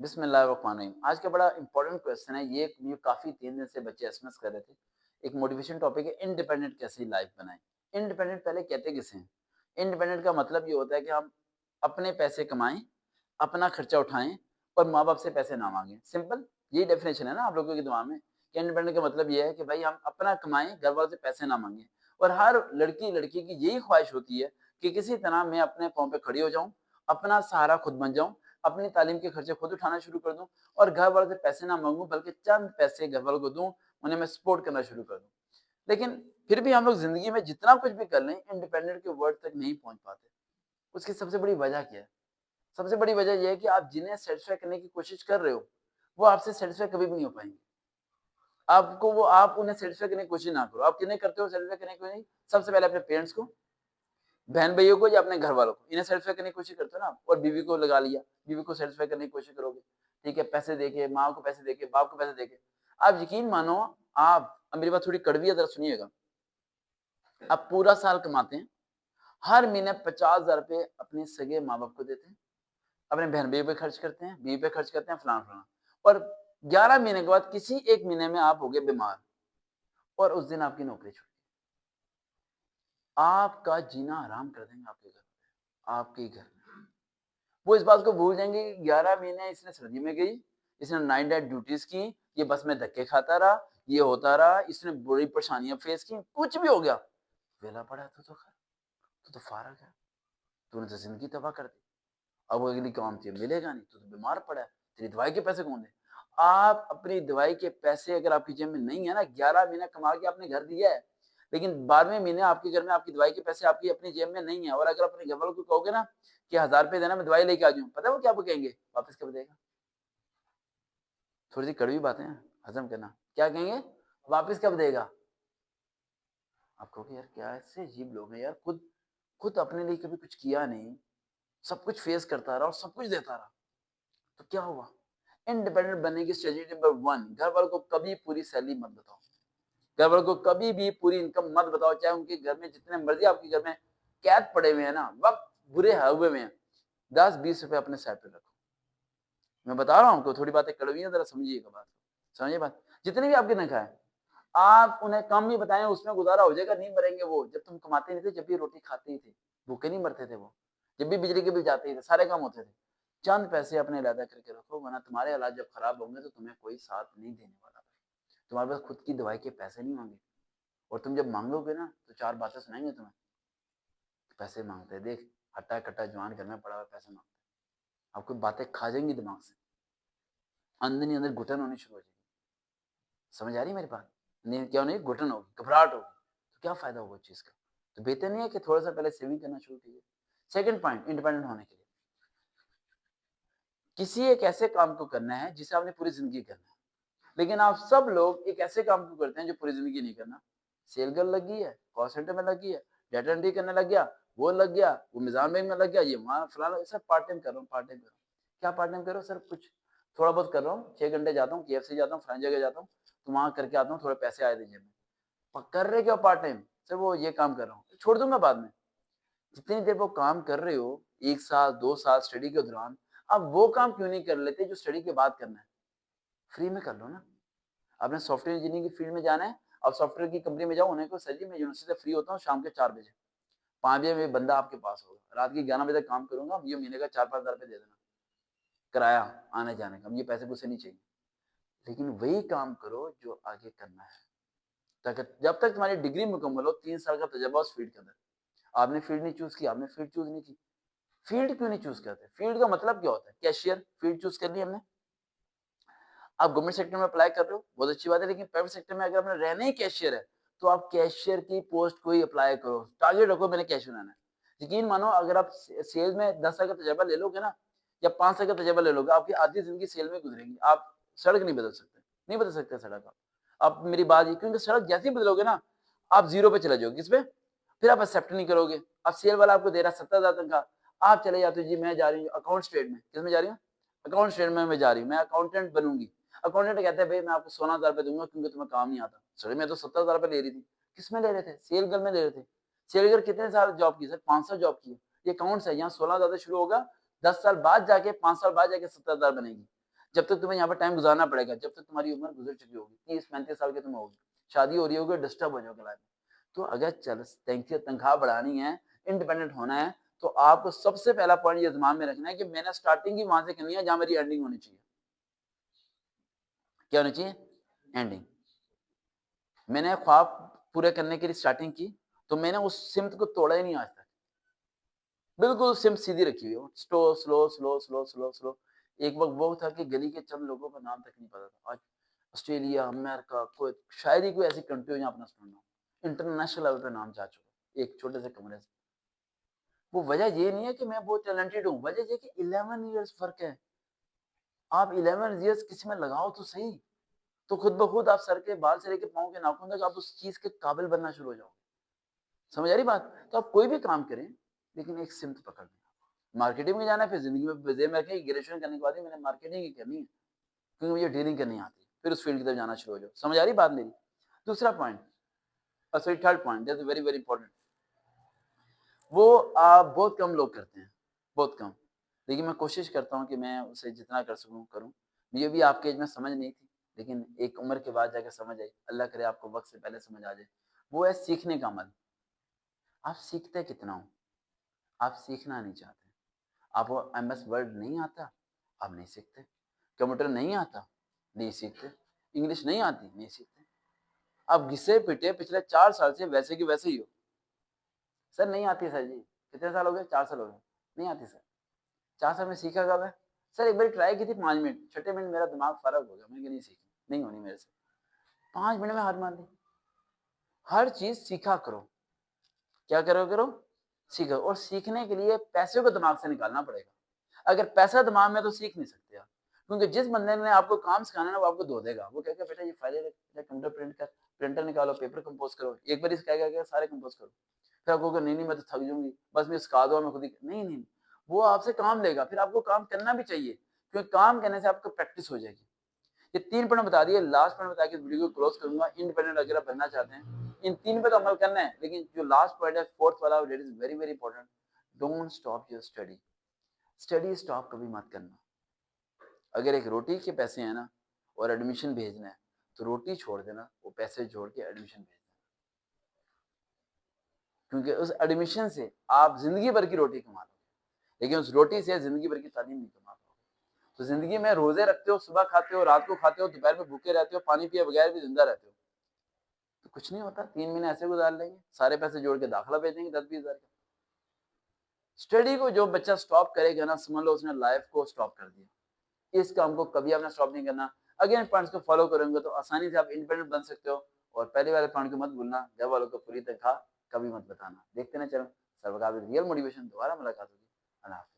बिस्मिल्लाहिर्रहमानिर्रहीम। आज का बड़ा इंपॉर्टेंट क्वेश्चन है ये काफ़ी 3 दिन से बच्चे एसएमएस कर रहे थे। एक मोटिवेशन टॉपिक है इंडिपेंडेंट कैसे लाइफ बनाएँ। इंडिपेंडेंट पहले कहते किसे हैं? इंडिपेंडेंट का मतलब ये होता है कि हम अपने पैसे कमाएँ, अपना खर्चा उठाएँ और माँ-बाप से पैसे ना माँगे। सिंपल यही डेफिनिशन है ना आप लोगों के दिमाग में कि इंडिपेंडेंट का मतलब ये है कि भाई हम अपना कमाएँ, घर वालों से पैसे ना माँगे। और हर लड़की-लड़की की यही ख्वाहिश होती है कि किसी तरह मैं अपने पाँव पे खड़ी हो जाऊँ, अपना सहारा खुद बन जाऊँ, अपनी तालीम के खर्चे खुद उठाना शुरू कर दूँ और घर वालों से पैसे ना माँगूँ बल्कि चंद पैसे घर वालों को दूँ, उन्हें मैं सपोर्ट करना शुरू कर दूँ। लेकिन फिर भी हम लोग ज़िंदगी में जितना कुछ भी कर लें, इंडिपेंडेंट के वर्ड तक नहीं पहुँच पाते। उसकी सबसे बड़ी वजह क्या है? सबसे बड़ी वजह ये है कि आप जिन्हें सैटिस्फाई करने की कोशिश कर रहे हो, वो आपसे सैटिस्फाई कभी भी नहीं हो पाएँगे। आप उन्हें सैटिस्फाई करने की कोशिश ना करो। आप किन्हें करते हो सैटिस्फाई करने की कोशिश? सबसे पहले अपने पेरेंट्स को, बहन-भाइयों को या अपने घर वालों को, इन्हें सैटिस्फाई करने की कोशिश करते हो ना आप और बीवी को लगा लिया, बीवी को सैटिस्फाई करने की कोशिश करोगे, ठीक है? पैसे देके, माँ को पैसे देके, बाप को पैसे देके। आप यकीन मानो आप अब मेरी बात थोड़ी कड़वी है ज़रा सुनिएगा। आप पूरा साल कमाते हैं, हर महीने 50,000 रुपए अपने सगे माँ-बाप को देते हैं, अपने बहन-भाइयों पे खर्च करते हैं, बीवी पे खर्च करते हैं, फलाना-फलाना और 11 महीने के बाद किसी एक महीने में आप हो गए बीमार और उस दिन आपकी नौकरी छूट गई। आपका जीना हराम कर देंगे आपके घर पे, आपके ही घर में। वो इस बात को भूल जाएँगे कि 11 महीने इसने सर्दी में गई, इसने नाइट डाइट ड्यूटीज़ की, ये बस में धक्के खाता रहा, ये होता रहा, इसने बड़ी परेशानियाँ फेस की, कुछ भी हो गया, वेला पड़ा है तू तो फारग है, तूने तो ज़िंदगी तबाह कर दी। अब वो अगली काम तुझे मिलेगा नहीं, तू तो बीमार पड़ा है, तेरी दवाई के पैसे कौन दे? आप अपनी दवाई के पैसे अगर आपकी जेब में नहीं है ना, 11 महीने कमा के आपने घर दिया है, लेकिन 12वें महीने आपके घर में आपकी दवाई के पैसे आपकी अपनी जेब में नहीं है और अगर अपने घरवालों को कहोगे ना कि 1000 रुपए देना मैं दवाई लेके आ जाऊँ, पता है वो क्या कहेंगे? वापस कब देगा? थोड़ी-सी कड़वी बातें हैं, हज़म करना। क्या कहेंगे? वापस कब देगा? आप कहोगे यार क्या ऐसे अजीब लोग हैं यार, खुद खुद अपने लिए कभी कुछ किया नहीं, सब कुछ फेस करता रहा और सब कुछ देता रहा, तो क्या हुआ? इंडिपेंडेंट बनने की स्ट्रेटेजी नंबर 1 घर वालों को कभी पूरी सैलरी मत बताओ। घर वालों को कभी भी पूरी इनकम मत बताओ, चाहे उनके घर में जितने मर्ज़ी आपके घर में कैद पड़े हुए हैं ना, वक़्त बुरे हुए हैं, 10-20 रुपए अपने साइड पे रखो। मैं बता रहा हूँ आपको थोड़ी बातें कड़वी हैं, ज़रा समझिएगा बात को। समझिए बात? जितनी भी आपकी तनख्वाह है, आप उन्हें कम ही बताएँ उसमें गुज़ारा हो जाएगा, नहीं मरेंगे वो। जब तुम कमाते नहीं थे, जब भी रोटी खाते ही थे, भूखे नहीं मरते थे वो। जब भी बिजली के बिल जाते ही थे, सारे काम होते थे। चंद पैसे अपने अलग करके रखो वरना तुम्हारे हालात जब खराब होंगे तो तुम्हें कोई साथ नहीं देने वाला। तुम्हारे पास खुद की दवाई के पैसे नहीं होंगे और तुम जब माँगोगे ना तो 4 बातें सुनाएँगे तुम्हें, पैसे माँगते हैं देख, हट्टा-कट्टा जवान घर में पड़ा हुआ है पैसे माँगता है। आपको बातें खा जाएँगी दिमाग से, अंदर ही अंदर घुटन होनी शुरू हो जाएगी। समझ आ रही है मेरी बात? नहीं क्या होनी घुटन होगी, घबराहट होगी, तो क्या फ़ायदा होगा उस चीज़ का? तो बेहतर नहीं है कि थोड़ा-सा पहले सेविंग करना शुरू कीजिए। सेकंड पॉइंट इंडिपेंडेंट होने के लिए, किसी एक ऐसे काम को करना है जिसे आपने पूरी ज़िंदगी करना है। लेकिन आप सब लोग एक ऐसे काम को करते हैं जो पूरी ज़िंदगी नहीं करना। सेल गर्ल लग गई है, कॉल सेंटर में लग गई है, डाटा एंट्री करने लग गया, वो लग गया, वो मिज़ान बैंक में लग गया, ये वहाँ फलाना सब पार्ट टाइम कर रहा हूँ, पार्ट टाइम कर रहा हूँ। क्या पार्ट टाइम कर रहे हो सर? कुछ थोड़ा बहुत कर रहा हूँ, 6 घंटे जाता हूँ, केएफसी जाता हूँ, फलानी जगह जाता हूँ, तो वहाँ करके आता हूँ, थोड़े पैसे आए थे जेब में। कर रहे क्या हो पार्ट टाइम? सर वो ये काम कर रहा हूँ, छोड़ दूँगा बाद में। जितनी देर वो काम कर रहे हो, 1 साल, 2 साल स्टडी के दौरान, आप वो काम क्यों नहीं कर लेते जो स्टडी के बाद करना है? फ्री में कर लो ना। आपने सॉफ्टवेयर इंजीनियरिंग की फील्ड में जाना है, अब सॉफ्टवेयर की कंपनी में जाओ, उन्हें कहो सर जी मैं यूनिवर्सिटी से फ्री होता हूँ शाम के 4 बजे, 5 बजे में बंदा आपके पास होगा, रात के 11 बजे तक काम करूँगा, ये महीने का 4-5 हज़ार रुपए दे देना, किराया आने-जाने का, अब ये पैसे-पूसे नहीं चाहिए। लेकिन वही काम करो जो आगे करना है, तक जब तक तुम्हारी डिग्री मुकम्मल हो, 3 साल का तजुर्बा उस फील्ड के अंदर। आपने फील्ड नहीं चूज़ की, आपने फील्ड चूज़ नहीं की। फील्ड क्यों नहीं चूज़ करते? फील्ड का मतलब क्या होता है? कैशियर फील्ड चूज़ कर ली हमने, आप गवर्नमेंट सेक्टर में अप्लाई कर रहे हो, बहुत अच्छी बात है, लेकिन प्राइवेट सेक्टर में अगर आपने रहना ही कैशियर है, तो आप कैशियर की पोस्ट को ही अप्लाई करो। टारगेट रखो मैंने कैशियर रहना है। यकीन मानो अगर आप सेल्स में 10 साल का तजुर्बा ले लोगे ना, या 5 साल का तजुर्बा ले लोगे, आपकी आधी ज़िंदगी सेल में गुज़रेगी। आप सड़क नहीं बदल सकते, नहीं बदल सकते सड़क आप। अब मेरी बात ये क्योंकि सड़क जैसे ही बदलोगे ना, आप ज़ीरो पे चले जाओगे। किस पे? फिर आप एक्सेप्ट नहीं करोगे। अब सेल वाला आपको दे रहा है 70,000 तनख्वाह, आप चले जाते हो जी मैं जा रही हूँ अकाउंट्स ट्रेड में। किसमें जा रही हूँ? अकाउंट्स ट्रेड में जा रही हूँ, मैं अकाउंटेंट बनूँगी। अकाउंटेंट कहता है भई मैं आपको 16,000 रुपए दूँगा क्योंकि तुम्हें काम नहीं आता। सर मैं तो 70,000 रुपए ले रही थी। किसमें ले रहे थे? सेल गर्ल में ले रहे थे। सेल गर्ल कितने साल जॉब की? सर 5 साल जॉब की है। ये अकाउंट्स है, यहाँ 16,000 से शुरू होगा, 10 साल बाद जाके 5 साल बाद जाके 70,000 बनेगी। जब तक तुम्हें यहाँ पर टाइम गुजारना पड़ेगा, जब तक तुम्हारी उम्र गुजर चुकी होगी, 30-35 साल की तुम होगी, शादी हो रही होगी, डिस्टर्ब हो जाओगे लाइफ में। तो अगर तनख्वाह बढ़ानी है, इंडिपेंडेंट होना है, तो आपको सबसे पहला पॉइंट ये दिमाग में रखना है कि मैंने स्टार्टिंग ही वहां से करनी है जहां मेरी एंडिंग होनी चाहिए। क्या होनी चाहिए? एंडिंग। मैंने ख्वाब पूरे करने के लिए स्टार्टिंग की, तो मैंने उस सिमत को तोड़ा ही नहीं आज तक। बिल्कुल सिमत सीधी रखी हुई है, slow slow slow slow slow slow. एक वक्त वो था कि गली के चंद लोगों का नाम तक नहीं पता था। आज ऑस्ट्रेलिया, अमेरिका, कोई शायद ही कोई ऐसी कंट्री हो जहाँ अपना सुनना हो। इंटरनेशनल लेवल पे नाम जा चुका एक छोटे से कमरे से। वो वजह ये नहीं है कि मैं बहुत टैलेंटेड हूँ, वजह ये कि 11 इयर्स फर्क है। आप 11 इयर्स किसी में लगाओ तो सही, तो खुद ब खुद आप सर के बाल से लेके पाँव के नाखून तक आप उस चीज के काबिल बनना शुरू हो जाओगे। समझ आ रही बात? तो आप कोई भी काम करें, लेकिन एक सिमत पकड़ लें। मार्केटिंग में जाना है, फिर जिंदगी में जेब में रखें, ग्रेजुएशन करने के बाद ही मैंने मार्केटिंग ही करनी है, क्योंकि मुझे डीलिंग करनी आती है। फिर उस फील्ड की तरफ जाना शुरू हो जाओ। समझ आ रही बात मेरी? दूसरा point, sorry third point, that's very very important. वो बहुत कम लोग करते हैं, बहुत कम। लेकिन मैं कोशिश करता हूँ कि मैं उसे जितना कर सकूँ करूँ। मुझे भी आपके एज में समझ नहीं थी, लेकिन एक उम्र के बाद जाकर समझ आई। अल्लाह करे आपको वक्त से पहले समझ आ जाए। वो है सीखने का अमल। आप सीखते कितना हो? आप सीखना नहीं चाहते। आपको एमएस वर्ड नहीं आता, आप नहीं सीखते। कंप्यूटर नहीं आता, नहीं सीखते। इंग्लिश नहीं आती, नहीं सीखते। आप घिसे पिटे पिछले 4 साल से वैसे की वैसे ही हो। सर नहीं आती सर जी। कितने साल हो गए? 4 साल हो गए। नहीं आती सर। 4 साल में सीखा कब है? सर एक बार ट्राई की थी 5 मिनट, छठे मिनट मेरा दिमाग फर्क हो गया, मैंने कहा नहीं सीखी, नहीं होनी मेरे से। 5 मिनट में हार मान ली। हर चीज सीखा करो। क्या करो? सीखो। और सीखने के लिए पैसे को दिमाग से निकालना पड़ेगा। अगर पैसा दिमाग में तो सीख नहीं सकते आप। क्योंकि जिस बंदे ने आपको काम सिखाना है ना, वो आपको धो देगा। वो कहेगा बेटा ये फाइलें रख, कंप्यूटर प्रिंट कर, प्रिंटर निकालो, पेपर कंपोज करो। एक बार इस कहेगा सारे कंपोज करो। फिर आपको कहेगा नहीं मैं तो थक जाऊंगी, बस मैं सिखा दो, मैं खुद ही। नहीं, वो आपसे काम लेगा। फिर आपको काम करना भी चाहिए, क्योंकि काम करने से आपको प्रैक्टिस हो जाएगी। ये 3 पॉइंट बता दिए। लास्ट पॉइंट बता के वीडियो को क्लोज करूंगा। इंडिपेंडेंट अगर आप बनना चाहते हैं, इन 3 पे तो अमल करना है। लेकिन जो लास्ट पॉइंट है, फोर्थ वाला, that is very very important. Don't stop your study. Study stop कभी मत करना। अगर एक रोटी के पैसे हैं ना, और एडमिशन भेजना है, तो रोटी छोड़ देना, वो पैसे जोड़ के एडमिशन भेज देना। क्योंकि उस एडमिशन से आप जिंदगी भर की रोटी कमा लोगे, लेकिन उस रोटी से जिंदगी भर की तालीम नहीं कमा पाओगे। तो जिंदगी में रोजे रखते हो, सुबह खाते हो, रात को खाते हो, दोपहर में भूखे रहते हो, पानी पिए बगैर भी जिंदा रहते हो, तो कुछ नहीं होता। 3 महीने ऐसे गुजार लेंगे, सारे पैसे जोड़ के दाखिला भेज देंगे 10-20 हजार का। स्टडी को जो बच्चा स्टॉप करेगा ना, समझ लो उसने लाइफ को स्टॉप कर दिया। इस काम को कभी आपने स्टॉप नहीं करना। अगेन पॉइंट्स को फॉलो करेंगे तो आसानी से आप इंडिपेंडेंट बन सकते हो। और पहले वाले पॉइंट को मत भूलना, घर वालों को पूरी तनख्वाह कभी मत बताना। देखते ना चलो, सर्वकाल रियल मोटिवेशन, दोबारा मुलाकात होगी। अल्लाह हाफ़िज़।